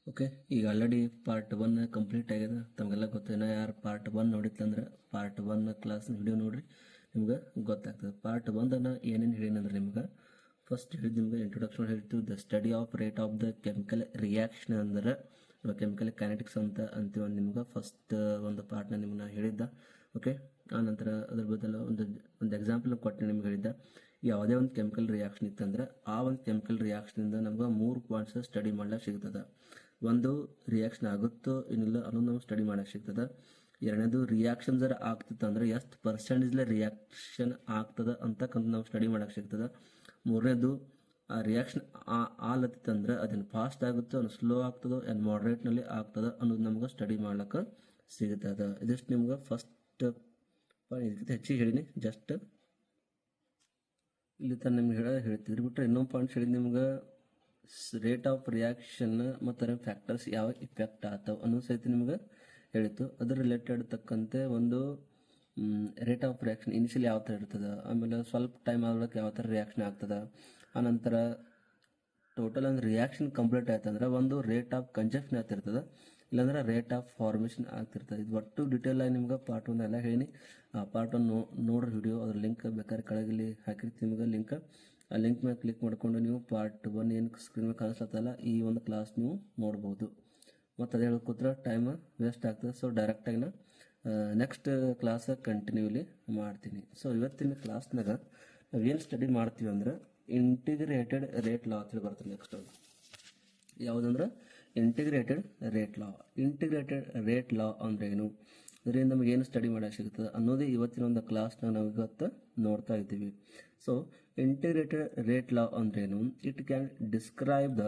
Okay, ಈಗ already part 1 complete ಆಗಿದೆ. ತಮಗೆಲ್ಲ ಗೊತ್ತೇನೋ, ಯಾರು ಪಾರ್ಟ್ 1 ನೋಡಿತ್ತಂದ್ರೆ ಪಾರ್ಟ್ 1 ಕ್ಲಾಸ್ ವಿಡಿಯೋ ನೋಡ್ರಿ, ನಿಮ್ಗೆ ಗೊತ್ತಾಗ್ತದೆ. ಪಾರ್ಟ್ 1 ಏನೇನು ಹೇಳಿನಂದ್ರೆ ನಿಮ್ಗೆ ಫಸ್ಟ್ ಹೇಳಿದ್ದು ನಿಮ್ಗೆ ಇಂಟ್ರೊಡಕ್ಷನ್ ಹೇಳ್ತೀವಿ. The study of rate of the chemical reaction ಅಂದ್ರೆ ಕೆಮಿಕಲ್ ಕೈನೆಟಿಕ್ಸ್ ಅಂತ ಅಂತೀವಿ. ನಿಮ್ಗೆ ಫಸ್ಟ್ ಒಂದು ಪಾರ್ಟ್ನ ನಿಮ್ಗೆ ಹೇಳಿದ್ದ. ಓಕೆ, ಆ ನಂತರ ಅದ್ರ ಬದಲು ಒಂದು ಎಕ್ಸಾಂಪಲ್ ಕೊಟ್ಟು ನಿಮ್ಗೆ ಹೇಳಿದ್ದ. ಯಾವುದೇ ಒಂದು ಕೆಮಿಕಲ್ ರಿಯಾಕ್ಷನ್ ಇತ್ತಂದ್ರೆ ಆ ಒಂದು ಕೆಮಿಕಲ್ ರಿಯಾಕ್ಷನಿಂದ ನಮ್ಗೆ 3 ಪಾಯಿಂಟ್ಸ್ ಸ್ಟಡಿ ಮಾಡ್ಲಿಕ್ಕೆ ಸಿಗ್ತದೆ. ಒಂದು, ರಿಯಾಕ್ಷನ್ ಆಗುತ್ತೋ ಏನಿಲ್ಲ ಅನ್ನೋದು ನಾವು ಸ್ಟಡಿ ಮಾಡಕ್ಕೆ ಸಿಗ್ತದೆ. ಎರಡನೇದು, ರಿಯಾಕ್ಷನ್ ಜರ ಆಗ್ತಿತ್ತು ಅಂದ್ರೆ ಎಷ್ಟು ಪರ್ಸೆಂಟೇಜ್ಲೆ ರಿಯಾಕ್ಷನ್ ಆಗ್ತದೆ ಅಂತಕ್ಕಂಥ ನಾವು ಸ್ಟಡಿ ಮಾಡಕ್ಕೆ ಸಿಗ್ತದೆ. ಮೂರನೇದು, ಆ ರಿಯಾಕ್ಷನ್ ಆಲತ್ತಿತ್ತಂದ್ರೆ ಅದೇನು ಫಾಸ್ಟ್ ಆಗುತ್ತೋ ಏನು ಸ್ಲೋ ಆಗ್ತದೋ ಏನು ಮಾಡ್ರೇಟ್ನಲ್ಲಿ ಆಗ್ತದೆ ಅನ್ನೋದು ನಮ್ಗೆ ಸ್ಟಡಿ ಮಾಡ್ಲಿಕ್ಕೆ ಸಿಗ್ತದೆ. ಇದಿಷ್ಟು ನಿಮ್ಗೆ ಫಸ್ಟ್ ಇದಕ್ಕಿಂತ ಹೆಚ್ಚಿಗೆ ಹೇಳಿನಿ. ಜಸ್ಟ್ ಇಲ್ಲಿ ತನಕ ನಿಮ್ಗೆ ಹೇಳ್ತಿದ್ರಿ. ಬಿಟ್ರೆ ಇನ್ನೊಂದು ಪಾಯಿಂಟ್ಸ್ ಹೇಳಿದ್ ನಿಮ್ಗೆ ರೇಟ್ ಆಫ್ ರಿಯಾಕ್ಷನ್ ಮತ್ತು ಫ್ಯಾಕ್ಟರ್ಸ್ ಯಾವ ಇಫೆಕ್ಟ್ ಆಗ್ತಾವೆ ಅನ್ನೋ ಸಹಿತ ನಿಮ್ಗೆ ಹೇಳಿತ್ತು. ಅದ್ರ ರಿಲೇಟೆಡ್ ತಕ್ಕಂತೆ ಒಂದು ರೇಟ್ ಆಫ್ ರಿಯಾಕ್ಷನ್ ಇನಿಷಿಯಲಿ ಯಾವ ಥರ ಇರ್ತದೆ, ಆಮೇಲೆ ಸ್ವಲ್ಪ ಟೈಮ್ ಆಗೋಕ್ಕೆ ಯಾವ ಥರ ರಿಯಾಕ್ಷನ್ ಆಗ್ತದೆ, ಆನಂತರ ಟೋಟಲ್ ಒಂದು ರಿಯಾಕ್ಷನ್ ಕಂಪ್ಲೀಟ್ ಆಯ್ತಂದ್ರೆ ಒಂದು ರೇಟ್ ಆಫ್ ಕನ್ಸಪ್ಷನ್ ಆಗ್ತಿರ್ತದೆ, ಇಲ್ಲಾಂದ್ರೆ ರೇಟ್ ಆಫ್ ಫಾರ್ಮೇಷನ್ ಆಗ್ತಿರ್ತದೆ. ಇದು ಒಟ್ಟು ಡೀಟೇಲ್ ಆಗಿ ನಿಮ್ಗೆ ಪಾರ್ಟ್ 1 ಎಲ್ಲ ಹೇಳಿ. ಆ ಪಾರ್ಟ್ 1 ನೋಡ್ರಿ ವಿಡಿಯೋ, ಅದ್ರ ಲಿಂಕ್ ಬೇಕಾದ್ರೆ ಕೆಳಗಿಲ್ಲಿ ಹಾಕಿರ್ತೀವಿ ನಿಮ್ಗೆ ಲಿಂಕ್. ಆ ಲಿಂಕ್ ಮೇಲೆ ಕ್ಲಿಕ್ ಮಾಡಿಕೊಂಡು ನೀವು ಪಾರ್ಟ್ 1 ಏನು ಸ್ಕ್ರೀನ್ ಮೇಲೆ ಕಾಣಿಸ್ಲತ್ತಲ್ಲ ಈ ಒಂದು ಕ್ಲಾಸ್ ನೀವು ನೋಡ್ಬೋದು. ಮತ್ತು ಅದೇ ಹೇಳ್ಕೊತ್ರ ಟೈಮ್ ವೇಸ್ಟ್ ಆಗ್ತದೆ. ಸೊ ಡೈರೆಕ್ಟಾಗಿ ನಾ ನೆಕ್ಸ್ಟ್ ಕ್ಲಾಸ್ ಕಂಟಿನ್ಯೂಲಿ ಮಾಡ್ತೀನಿ. ಸೊ ಇವತ್ತಿನ ಕ್ಲಾಸ್ನಾಗ ನಾವೇನು ಸ್ಟಡಿ ಮಾಡ್ತೀವಿ ಅಂದ್ರೆ ಇಂಟಿಗ್ರೇಟೆಡ್ ರೇಟ್ ಲಾ ಅಂತ ಬರ್ತದೆ. ನೆಕ್ಸ್ಟ್ ಅದು ಯಾವುದಂದ್ರೆ ಇಂಟಿಗ್ರೇಟೆಡ್ ರೇಟ್ ಲಾ. ಇಂಟಿಗ್ರೇಟೆಡ್ ರೇಟ್ ಲಾ ಅಂದ್ರೆ ಏನು, ಅದರಿಂದ ನಮಗೆ ಏನು ಸ್ಟಡಿ ಮಾಡಕ್ಕೆ ಸಿಗ್ತದೆ ಅನ್ನೋದೇ ಇವತ್ತಿನ ಒಂದು ಕ್ಲಾಸ್ನಾಗ ನಾವು ಇವತ್ತು ನೋಡ್ತಾ ಇದ್ದೀವಿ. ಸೊ ಇಂಟಿಗ್ರೇಟೆಡ್ ರೇಟ್ ಲಾ ಅಂದ್ರೆ ಏನು, it can describe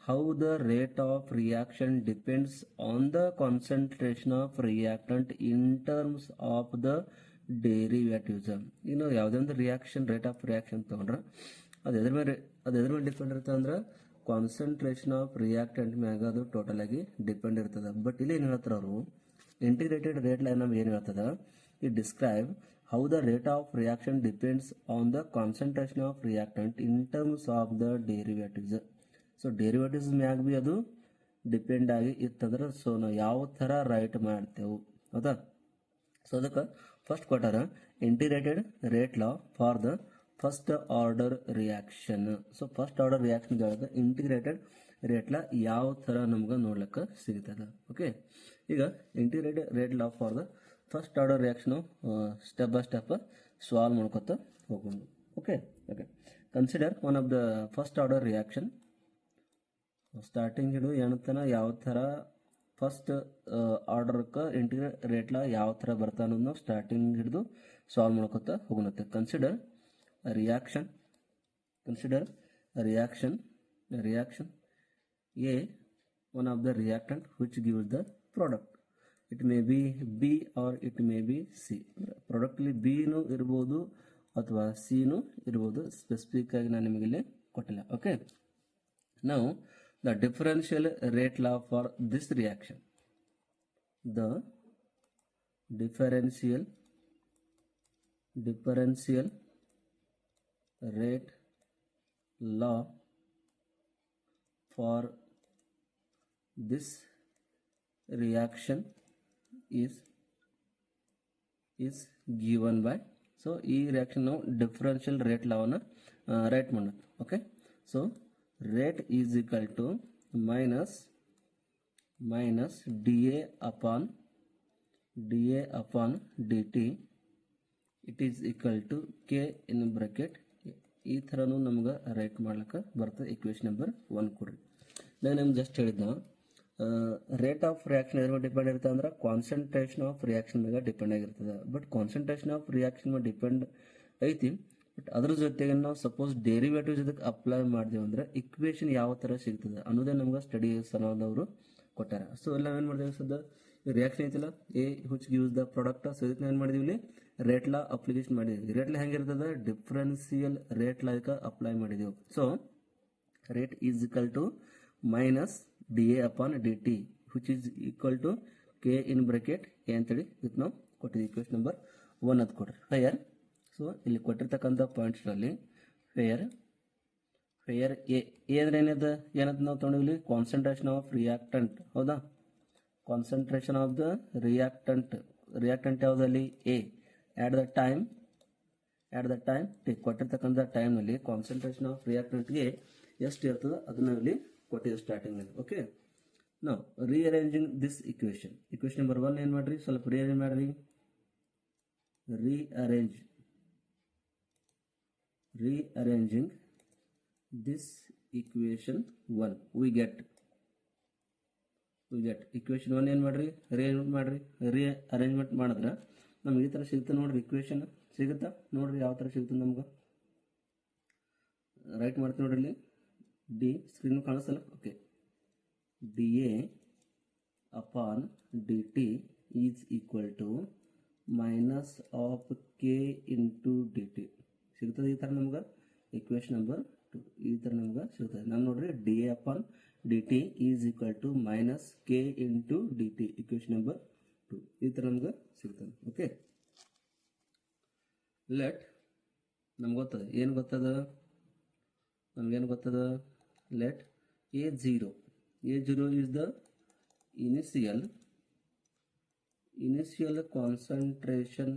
how the rate of reaction depends on the concentration of reactant in terms of the derivatives. ಇನ್ನು ಯಾವುದೇ ಒಂದು ರಿಯಾಕ್ಷನ್ ರೇಟ್ ಆಫ್ ರಿಯಾಕ್ಷನ್ ತಗೊಂಡ್ರೆ ಅದು ಎದ್ರ ಮೇಲೆ ಡಿಪೆಂಡ್ ಇರ್ತದೆ ಅಂದ್ರೆ ಕಾನ್ಸಂಟ್ರೇಷನ್ ಆಫ್ ರಿಯಾಕ್ಟೆಂಟ್ ಮ್ಯಾಗ ಅದು ಟೋಟಲ್ ಆಗಿ ಡಿಪೆಂಡ್ ಇರ್ತದೆ. ಬಟ್ ಇಲ್ಲಿ ಏನು ಹೇಳ್ತಾರೆ ಅವರು, ಇಂಟಿಗ್ರೇಟೆಡ್ ರೇಟ್ ಲೈನ್ ನಮ್ಗೆ ಏನು ಹೇಳ್ತದೆ, it describe how the rate of reaction depends on the concentration of reactant in terms of the derivatives. So derivatives ಮ್ಯಾಗ ಬಿ ಅದು ಡಿಪೆಂಡ್ ಆಗಿ ಇತ್ತಂದ್ರೆ ಸೊ ನಾವು ಯಾವ ಥರ ರೈಟ್ ಮಾಡ್ತೇವೆ ಹೌದಾ. ಸೊ ಅದಕ್ಕೆ ಫಸ್ಟ್ ಕೊಟ್ಟಾರ integrated rate law for the first order reaction. So first order reaction ಹೇಳಿದ್ರೆ ಇಂಟಿಗ್ರೇಟೆಡ್ ರೇಟ್ ಲಾ ಯಾವ ಥರ ನಮ್ಗೆ ನೋಡ್ಲಿಕ್ಕೆ ಸಿಗ್ತದೆ. ಓಕೆ, ಈಗ integrated rate law for the first order reaction step by step solve ಮಾಡ್ಕೊತ ಹೋಗೋಣ. Okay okay consider one of the first order reaction. Starting ಹಿಡಿದು ಏನಂತಾನ ಯಾವ ಥರ ಫಸ್ಟ್ ಆರ್ಡರ್ಕ್ಕೆ ಇಂಟಿಗ್ರೇಟ್ ರೇಟ್ ಲಾ ಯಾವ ಥರ ಬರ್ತಾ ಅನ್ನೋದನ್ನ ಸ್ಟಾರ್ಟಿಂಗ್ ಹಿಡಿದು ಸಾಲ್ವ್ ಮಾಡ್ಕೊತಾ ಹೋಗೋಣತ್ತೆ. Consider reaction A one of the reactant which gives the product. It may be B or it may be C. ಪ್ರಾಡಕ್ಟ್ಲಿ ಬಿನೂ ಇರ್ಬೋದು ಅಥವಾ ಸಿನೂ ಇರ್ಬೋದು. ಸ್ಪೆಸಿಫಿಕ್ ಆಗಿ ನಾನು ನಿಮಗೆ ಇಲ್ಲಿ ಕೊಟ್ಟಿಲ್ಲ. ಓಕೆ, ನಾವು the differential rate law for this reaction. The differential rate law for this reaction is given by. So ಈ ರಿಯಾಕ್ಷನ್ ನಾವು ಡಿಫರೆನ್ಷಿಯಲ್ ರೇಟ್ ಲಾವನ್ನ ರೈಟ್ ಮಾಡೋದು. Okay, so rate is equal to minus dA upon dt. it is equal to k in bracket. ಈ ಥರನೂ ನಮ್ಗೆ right ಮಾಡ್ಲಿಕ್ಕೆ ಬರ್ತದೆ. Equation number 1 ಕೊಡ್ರಿ. ನಾನು ನಿಮ್ಗೆ ಜಸ್ಟ್ ಹೇಳಿದ್ನ ರೇಟ್ ಆಫ್ ರಿಯಾಕ್ಷನ್ ಎದ್ರ ಮೇಲೆ ಡಿಪೆಂಡ್ ಇರ್ತದೆ ಅಂದ್ರೆ ಕಾನ್ಸಂಟ್ರೇಷನ್ ಆಫ್ ರಿಯಾಕ್ಷನ್ ಮೇಲೆ ಡಿಪೆಂಡ್ ಆಗಿರ್ತದೆ. ಬಟ್ ಕಾನ್ಸಂಟ್ರೇಷನ್ ಆಫ್ ರಿಯಾಕ್ಷನ್ ಮೇಲೆ ಡಿಪೆಂಡ್ ಐತಿ. ಬಟ್ ಅದ್ರ ಜೊತೆಗೆ ನಾವು ಸಪೋಸ್ ಡೆರಿವೇಟಿವ್ಸ್ ಇದಕ್ಕೆ ಅಪ್ಲೈ ಮಾಡಿದೆವು ಅಂದ್ರೆ ಇಕ್ವೇಶನ್ ಯಾವ ಥರ ಸಿಗ್ತದೆ ಅನ್ನೋದೇ ನಮ್ಗೆ ಸ್ಟಡಿ ಸಲಹದವರು ಕೊಟ್ಟಾರ. ಸೊ ಎಲ್ಲ ಏನು ಮಾಡಿದೆವು, ಸದ್ಯ ರಿಯಾಕ್ಷನ್ ಐತಿಲ್ಲ A which gives the product. So ಇದಕ್ಕೆ ಏನು ಮಾಡಿದೀವಿ ಇಲ್ಲಿ ರೇಟ್ ಲಾ ಅಪ್ಲಿಕೇಶನ್ ಮಾಡಿದ್ವಿ. ರೇಟ್ ಲಾ ಹೆಂಗಿರ್ತದೆ, ಡಿಫರೆನ್ಸಿಯಲ್ ರೇಟ್ ಲಾ ಇದಕ್ಕೆ ಅಪ್ಲೈ ಮಾಡಿದೆವು. So rate is equal to minus D A upon D T which is equal to K in bracket A ಅಂತೇಳಿ ಇದಕ್ಕೆ ನಾವು ಕೊಟ್ಟಿದ್ದೀವಿ. ಇಕ್ವೇಶನ್ ನಂಬರ್ 1 ಅದು ಕೊಡ್ರಿ. ಕ್ಲಿಯರ್. ಸೊ ಇಲ್ಲಿ ಕೊಟ್ಟಿರ್ತಕ್ಕಂಥ ಪಾಯಿಂಟ್ಸ್ಗಳಲ್ಲಿ ಫೇರ್ ಹಿಯರ್ ಎ ಅಂದ್ರೆ ಏನದ ನಾವು ತೊಗೊಂಡಿವಿ ಕಾನ್ಸಂಟ್ರೇಷನ್ ಆಫ್ ರಿಯಾಕ್ಟಂಟ್ ಹೌದಾ. ಕಾನ್ಸಂಟ್ರೇಷನ್ ಆಫ್ ದ ರಿಯಾಕ್ಟಂಟ್ ಯಾವುದಲ್ಲಿ ಎ ಆಟ್ ದ ಟೈಮ್ ಕೊಟ್ಟಿರ್ತಕ್ಕಂಥ ಟೈಮ್ನಲ್ಲಿ ಕಾನ್ಸಂಟ್ರೇಷನ್ ಆಫ್ ರಿಯಾಕ್ಟೆಂಟ್ಗೆ ಎಷ್ಟು ಇರ್ತದೆ ಅದನ್ನ ಇಲ್ಲಿ ಕೊಟ್ಟಿದೆ ಸ್ಟಾರ್ಟಿಂಗ್ನಲ್ಲಿ. ಓಕೆ, ನಾವು ರೀಅರೇಂಜಿಂಗ್ ದಿಸ್ ಇಕ್ವೇಶನ್ ನಂಬರ್ 1 ಏನು ಮಾಡ್ರಿ, ಸ್ವಲ್ಪ ರೀಅರೇಂಜ್ ಮಾಡ್ರಿ. Rearranging this equation 1 we get equation 1 ಏನು ಮಾಡ್ರಿ, ರೀಅರೇಂಜ್ಮೆಂಟ್ ಮಾಡಿದ್ರೆ ನಮ್ಗೆ ಈ ಥರ ಸಿಗುತ್ತೆ ನೋಡ್ರಿ. ಇಕ್ವೇಶನ್ ಸಿಗುತ್ತಾ ನೋಡ್ರಿ, ಯಾವ ಥರ ಸಿಗುತ್ತೆ ನಮ್ಗೆ. ರೈಟ್ ಮಾಡ್ತೀವಿ ನೋಡ್ರಿ ಇಲ್ಲಿ. ಡಿ ಸ್ಕ್ರೀನ್ ಕಾಣಿಸ್ತಲ್ಲ. Okay, D A upon D T is equal to minus of K into D T ಸಿಗ್ತದೆ. ಈ ಥರ ನಮ್ಗೆ ಇಕ್ವೇಶನ್ ನಂಬರ್ 2 ಈ ಥರ ನಮ್ಗೆ ಸಿಗ್ತದೆ. ನಾನು ನೋಡ್ರಿ D A upon D T is equal to minus K into D T equation number 2 ಈ ಥರ ನಮ್ಗೆ ಸಿಗ್ತದೆ. ಓಕೆ, ಲೆಟ್ ನಮ್ಗೆ ಗೊತ್ತದ ಏನು ಗೊತ್ತದ, ನಮಗೇನು ಗೊತ್ತದ, let A0 is the initial concentration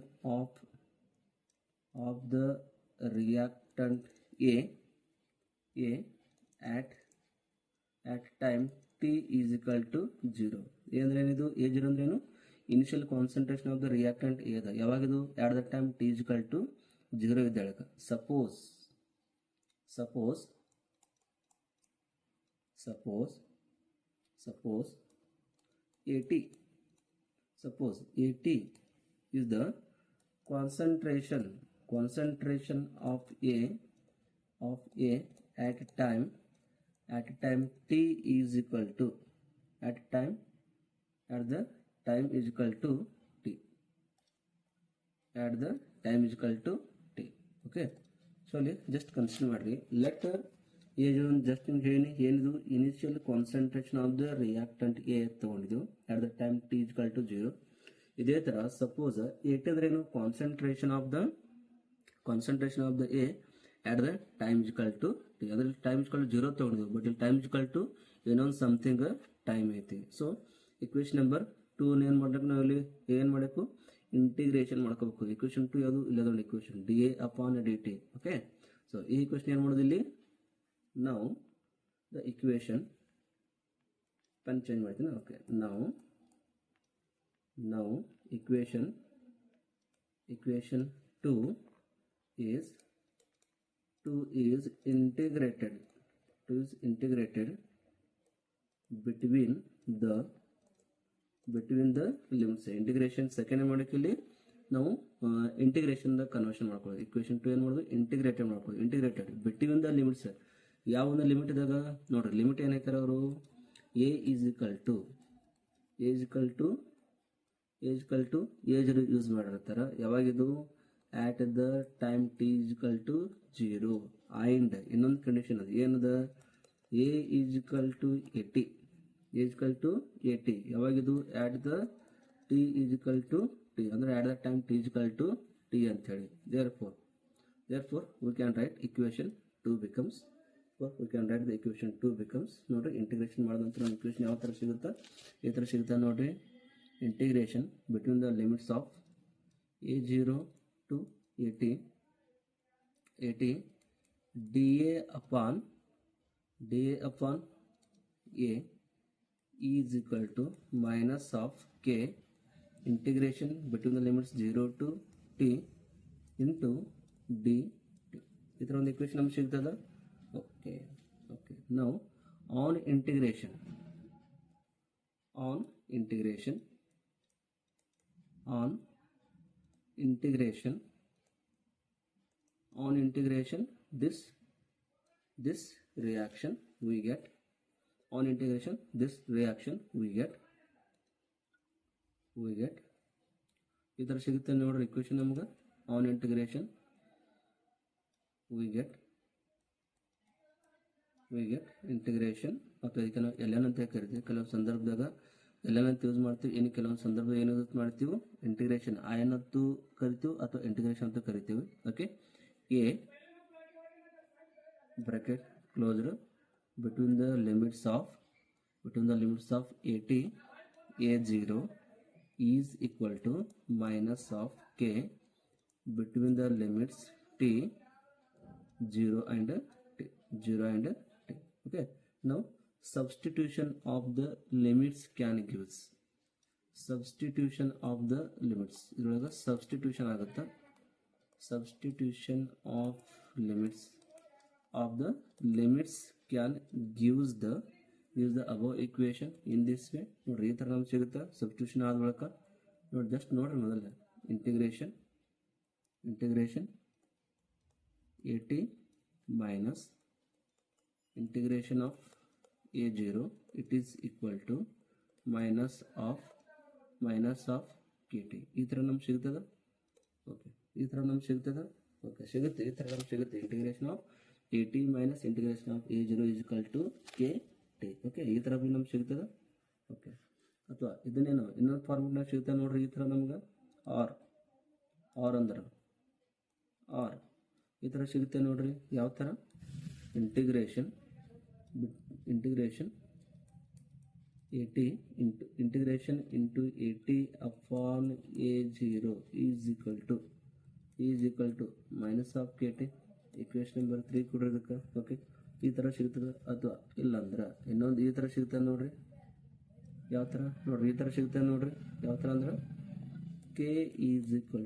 of the reactant A at time t is equal to 0. ಏನೇನಿದು A0 ಅಂದ್ರೇನು, initial concentration of the reactant A ಅದ. ಯಾವಾಗಿದು at the time t is equal to 0 ಇದ್ದಾಳಕ. Suppose AT is the concentration of A at time t is equal to at the time is equal to t. Okay, so just consider ಮಾಡ್ರಿ. Let just ಏನಿದು initial concentration of the reactant A ತಗೊಂಡಿದ್ದು at the time T is equal to 0. ಇದೇ ತರ suppose A T ಅಂದ್ರೆ ಏನು, concentration of the A at the time is equal to T. ಅದ್ರಲ್ಲಿ time is equal to 0 ತಗೊಂಡಿದ್ದು, but ಇಲ್ಲಿ time is equal to ಏನೊಂದು something time ಐತಿ. So equation number 2 ಏನು ಮಾಡ್ಬೇಕು, ನಾವು ಇಲ್ಲಿ ಏನು ಮಾಡಬೇಕು, ಇಂಟಿಗ್ರೇಷನ್ ಮಾಡ್ಕೋಬೇಕು. ಇಕ್ವೇಶನ್ 2 ಯಾವುದು, ಇಲ್ಲದೊಂದು equation D A upon D T. Okay, so ಈ ಇಕ್ವೇಶನ್ ಏನು ಮಾಡೋದು ಇಲ್ಲಿ, ನಾವು ದ ಇಕ್ವೇಶನ್ ಪೆನ್ ಚೇಂಜ್ ಮಾಡ್ತೀನಿ. ಓಕೆ, ನಾವು equation 2 is integrated between the limits. Integration second ಮಾಡಕ್ಕೆ ಇಲ್ಲಿ ನಾವು ಇಂಟಿಗ್ರೇಷನ್ ಕನ್ವರ್ಷನ್ ಮಾಡ್ಕೊಳ್ಳೋದು. ಇಕ್ವೇಶನ್ 2 ಏನು ಮಾಡೋದು, ಇಂಟಿಗ್ರೇಟೆಡ್ ಬಿಟ್ವೀನ್ ದ ಲಿಮಿಟ್ಸ್. ಯಾವ ಒಂದು ಲಿಮಿಟ್ ಇದ್ದಾಗ ನೋಡ್ರಿ, ಲಿಮಿಟ್ ಏನ್ ಹಾಕ್ಯಾರ ಅವರು, A is equal to use ಮಾಡಿರ್ತಾರ. ಯಾವಾಗಿದು, at the time T is equal to 0 and ಇನ್ನೊಂದು ಕಂಡೀಷನ್ ಅದು ಏನದ, ಎ ಈಸ್ ಈಕ್ವಲ್ ಟು 80 ಯಾವಾಗಿದು, at the T is equal to T ಅಂದ್ರೆ at the time T is equal to T ಅಂತ ಹೇಳಿ. therefore we can write equation 2 becomes ನೋಡ್ರಿ, integration ಮಾಡಿದಂತ ನಮ್ಮ ಇಕ್ವೇಶನ್ ಯಾವ ಥರ ಸಿಗುತ್ತಾ, ಈ ಥರ ಸಿಗುತ್ತಾ ನೋಡ್ರಿ. Integration between the limits of A0 to 80 dA upon A is equal to minus of K integration between the limits 0 to t into dt. ಈ ಥರ ಒಂದು ಇಕ್ವೇಶನ್ ನಮ್ಗೆ ಸಿಗ್ತದ. ಓಕೆ, ನಾವು on integration this reaction we get ಈ ಥರ ಸಿಗುತ್ತೆ ನೋಡ್ರಿ ಇಕ್ವೇಶನ್ ನಮ್ಗೆ. On integration we get integration. ಮತ್ತು ಇದಕ್ಕೆ ನಾವು ಎಲ್ ಎನ್ ಅಂತ ಕರಿತೀವಿ. ಕೆಲವೊಂದು ಸಂದರ್ಭದಾಗ ಎಲ್ ಎನ್ ಅಂತ ಯೂಸ್ ಮಾಡ್ತೀವಿ, ಇನ್ನು ಕೆಲವೊಂದು ಸಂದರ್ಭದಾಗ ಏನು ಯೂಸ್ ಮಾಡ್ತೀವಿ, ಇಂಟಿಗ್ರೇಷನ್ ಐ ಎನ್ ಅಂತೂ ಕರಿತೀವಿ ಅಥವಾ ಇಂಟಿಗ್ರೇಷನ್ ಅಂತ ಕರಿತೀವಿ. Okay, A bracket closed between the limits of at a0 is equal to minus of k between the limits t 0 and t. Okay, now substitution of the limits can gives substitution of the limits ಇದ್ರೊಳಗೆ substitution ಆಗುತ್ತೆ substitution of limits can gives the above equation in this way ನೋಡ್ರಿ ಈ ತರ ನಮಗೆ ಸಿಗುತ್ತೆ substitution ಆದ ಬಳಿಕ ನೋಡಿ ಜಸ್ಟ್ ನೋಡ್ರಿ ಮೊದಲ integration at minus integration of a0 it is equal to minus of kt ಈ ತರ ನಮಗೆ ಸಿಗುತ್ತದೆ ಓಕೆ ಈ ತರ ನಮಗೆ ಸಿಗುತ್ತದೆ ಓಕೆ ಸಿಗುತ್ತೆ ಈ ತರ ನಮಗೆ ಸಿಗುತ್ತೆ integration of at minus integration of a0 is equal to kt okay ಈ ತರ ನಮಗೆ ಸಿಗುತ್ತದೆ ಓಕೆ ಅಥವಾ ಇದನ್ನೇನು ಇನ್ನೊಂದು ಫಾರ್ಮುಲಾ ಸಿಗುತ್ತೆ ನೋಡ್ರಿ ಈ ತರ ನಮಗೆ r ಅಂದ್ರೆ r ಈ ತರ ಸಿಗುತ್ತೆ ನೋಡ್ರಿ ಯಾವ ತರ integration at into at upon a0 is equal to minus of kt equation number 3 ಕೊಡಿರಬೇಕು okay ಈ ತರ ಸಿಗುತ್ತದೆ ಅಥವಾ ಇಲ್ಲ ಅಂದ್ರೆ ಇನ್ನೊಂದು ಈ ತರ ಸಿಗುತ್ತೆ ನೋಡ್ರಿ ಯಾವ ತರ ನೋಡ್ರಿ ಈ ತರ ಸಿಗುತ್ತೆ ನೋಡ್ರಿ ಯಾವ ತರ ಅಂದ್ರೆ k is equal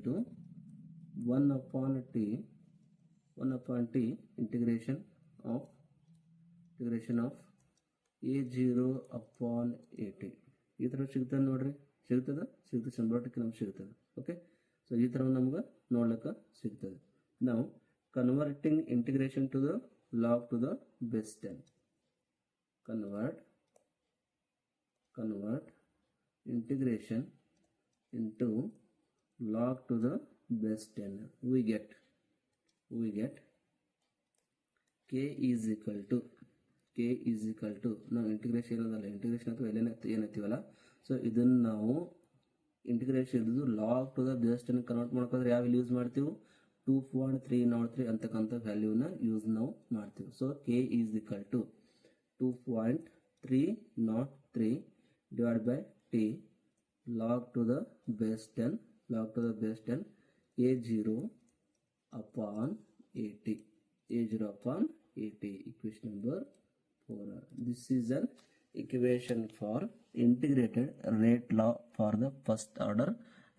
to 1 upon t integration of a0 upon at ಈ ತರ ಸಿಗುತ್ತೆ ನೋಡ್ರಿ ಸಿಗುತ್ತದೆ ಸಿಂಬಾಟಿಕ್ ನಮಗೆ ಸಿಗುತ್ತದೆ ಓಕೆ ಸೊ ಈ ತರ ನಮಗೆ ನೋಡ್ಲಿಕ್ಕೆ ಸಿಗ್ತದೆ ನಾವು converting integration to the log to the base 10 convert integration into log to the base 10 we get k is equal to ನಾವು ಇಂಟಿಗ್ರೇಷನ್ ಅಥವಾ ಏನಂತೀವಲ್ಲ ಸೊ ಇದನ್ನ ನಾವು ಇಂಟಿಗ್ರೇಷನ್ ಇದ್ದು log to the base 10 convert ಮಾಡ್ಕೊಂಡ್ರೆ ಯಾವ ಯೂಸ್ ಮಾಡ್ತೀವಿ 2.303 ಅಂತಕ್ಕಂಥ ವ್ಯಾಲ್ಯೂನ ಯೂಸ್ ನಾವು ಮಾಡ್ತೀವಿ so k is equal to 2.303 divided by t log to the base 10 a0 upon at equation number 4 this is an equation for integrated rate law for the first order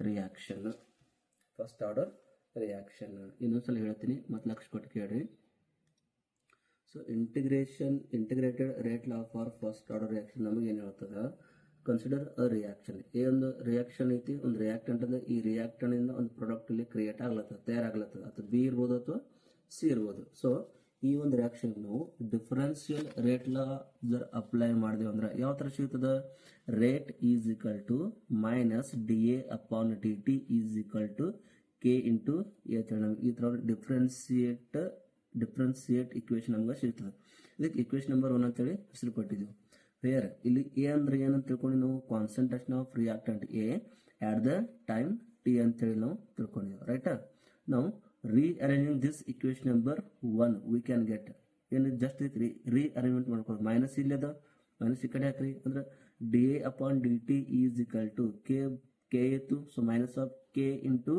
reaction ಇನ್ನೊಂದ್ಸಲ ಹೇಳ್ತೀನಿ ಮತ್ತೆ ಲಕ್ಷ ಕೊಟ್ಟು ಕೇಳ್ರಿ so integrated rate law for first order reaction ನಮಗೆ ಏನು ಹೇಳ್ತದೆ consider ಅ reaction ಒಂದು reaction ಐತಿ ಒಂದು ರಿಯಾಕ್ಟೆಂಟ್ ಅದ ಈ ರಿಯಾಕ್ಟೆಂಟ್ ಇಂದ ಒಂದು ಪ್ರಾಡಕ್ಟ್ ಇಲ್ಲಿ ಕ್ರಿಯೇಟ್ ಆಗ್ಲತ್ತದ ತಯಾರಾಗ್ಲತ್ತದ ಅಥವಾ ಬಿ ಇರ್ಬೋದು ಅಥವಾ ಸಿ ಇರ್ಬೋದು ಸೊ ಈ ಒಂದು ರಿಯಾಕ್ಷನ್ ನಾವು ಡಿಫರೆನ್ಷಿಯಲ್ ರೇಟ್ ಲಾ ಜರ್ ಅಪ್ಲೈ ಮಾಡಿದೆವು ಅಂದ್ರೆ ಯಾವ ತರ ಸಿಗ್ತದ rate is equal to minus D A upon D T is equal to K into A ಈ ತರ ಡಿಫ್ರೆನ್ಸಿಯೇಟ್ ಇಕ್ವೇಶನ್ ನಮ್ಗೆ ಸಿಗ್ತದೆ ಇದಕ್ಕೆ ಇಕ್ವೇಶನ್ ನಂಬರ್ 1 ಅಂತೇಳಿ ಹೆಸರು ಕೊಟ್ಟಿದ್ದೀವಿ ವೇರ್ ಇಲ್ಲಿ ಎ ಅಂದ್ರೆ ಏನಂತ ತಿಳ್ಕೊಂಡು ನಾವು concentration of reactant A at the time T ಅಂತೇಳಿ ನಾವು ತಿಳ್ಕೊಂಡಿದ್ದೀವಿ ರೈಟ್ ನಾವು rearranging this equation number 1 we can get ಏನು ಜಸ್ಟ್ rearrangement ಮಾಡ್ಕೊಳ್ಳೋದು ಮೈನಸ್ ಇಲ್ಲಿ ಅದ ಮೈನಸ್ ಈ ಕಡೆ ಹಾಕ್ರಿ ಅಂದ್ರೆ D A upon D T is equal to K ಇತ್ತು so minus of K into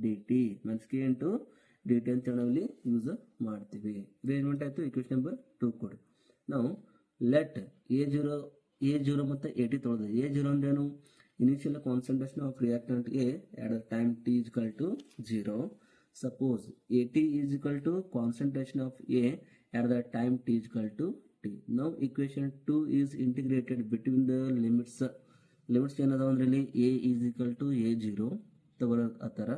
D T minus K into D T ಅಂತ ನಾವು ಇಲ್ಲಿ ಯೂಸ್ ಮಾಡ್ತೀವಿ ಅರೇಂಜ್ಮೆಂಟ್ ಆಯ್ತು ಇಕ್ವೇಶನ್ ನಂಬರ್ 2 ಕೊಡಿ ನಾವು ಲೆಟ್ a0 ಮತ್ತೆ at ತೊಳೆದ a0 ಅಂದ್ರೆ ಏನು initial concentration of reactant A at the time t is equal to 0 suppose at is equal to concentration of a at the time t is equal to t now equation 2 is integrated between the limits ಏನದ ಅಂದ್ರೆ ಇಲ್ಲಿ a is equal to a0 ತಗೊಳ್ಳೋ ಆತರ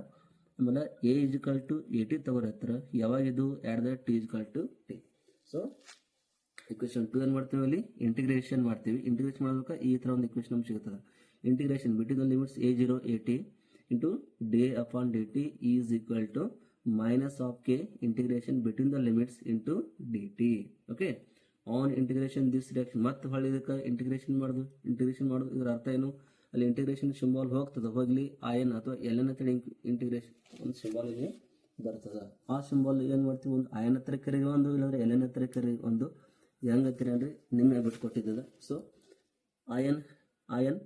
ಆಮೇಲೆ a is equal to at ತಗೊಳ್ಳೋ ಆತರ ಯಾವಾಗ ಇದು at the t is equal to t so equation 2 ಏನು ಮಾಡ್ತೀವಿ ಅಲ್ಲಿ ಇಂಟಿಗ್ರೇಷನ್ ಮಾಡ್ತೀವಿ ಇಂಟಿಗ್ರೇಷನ್ ಮಾಡಬೇಕಾ ಈ ತರ ಒಂದು ಇಕ್ವೇಶನ್ ನಮಗೆ ಸಿಗುತ್ತದೆ integration between the limits a0 at into d upon dt is equal to minus of k integration between the limits into dt okay on integration this reaction ಮತ್ತೆ ಹೊಳ್ಳಿ ಇದಕ್ಕೆ ಇಂಟಿಗ್ರೇಷನ್ ಮಾಡೋದು ಇದರ ಅರ್ಥ ಏನು ಅಲ್ಲಿ ಇಂಟಿಗ್ರೇಷನ್ ಸಿಂಬಲ್ ಹೋಗ್ತದೆ ಹೋಗ್ಲಿ n ಅಥವಾ ln ಅಂತ ಇಂಟಿಗ್ರೇಷನ್ ಒಂದು ಸಿಂಬಲ್ ಇಲ್ಲಿ ಬರ್ತದೆ. ಆ ಸಿಂಬಲ್ ಏನು ಮಾಡ್ತೀವಿ, ಒಂದು ಆಯನ ಹತ್ರ ಕರಿಗೆ ಒಂದು, ಇಲ್ಲಾಂದ್ರೆ ಎಲೆನ ಹತ್ರ ಕರಿಗೆ ಒಂದು, ಹೆಂಗೆ ಹತ್ತಿರ ಅಂದರೆ ನಿಮಗೆ ಬಿಟ್ಕೊಟ್ಟಿದ್ದದ. ಸೊ ಆಯನ್